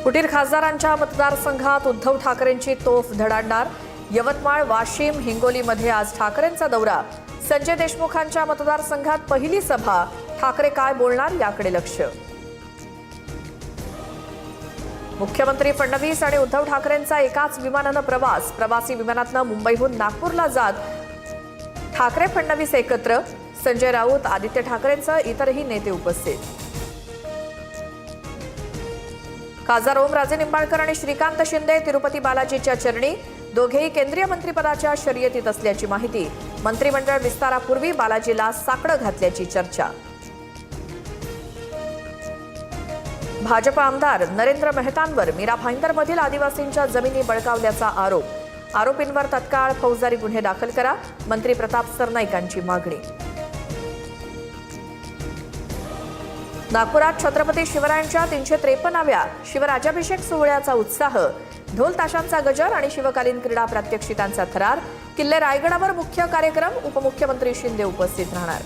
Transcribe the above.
फुटीर खासदारांच्या मतदारसंघात उद्धव ठाकरेंची तोफ धडाडणार। यवतमाळ, वाशिम, हिंगोलीमध्ये आज ठाकरेंचा दौरा। संजय देशमुखांच्या मतदारसंघात पहिली सभा। ठाकरे काय बोलणार याकडे लक्ष। मुख्यमंत्री फडणवीस आणि उद्धव ठाकरेंचा एकाच विमानानं प्रवास। प्रवासी विमानातनं मुंबईहून नागपूरला जात ठाकरे फडणवीस एकत्र। संजय राऊत, आदित्य ठाकरेंसह इतरही नेते उपस्थित। खासदार ओमराजे निंबाळकर आणि श्रीकांत शिंदे तिरुपती बालाजीच्या चरणी। दोघेही केंद्रीय मंत्रिपदाच्या शर्यतीत असल्याची माहिती। मंत्रिमंडळ विस्तारापूर्वी बालाजीला साकडं घातल्याची चर्चा। भाजप आमदार नरेंद्र मेहतांवर मीरा भाईंदरमधील आदिवासींच्या जमिनी बळकावल्याचा आरोप। आरोपींवर तत्काळ फौजदारी गुन्हे दाखल करा। मंत्री प्रताप सरनाईकांची मागणी। नागपुरात छत्रपती शिवरायांच्या 353व्या शिवराज्याभिषेक सोहळ्याचा उत्साह। ढोल ताशांचा गजर आणि शिवकालीन क्रीडा प्रात्यक्षिकांचा थरार। किल्ले रायगडावर मुख्य कार्यक्रम। उपमुख्यमंत्री शिंदे उपस्थित राहणार।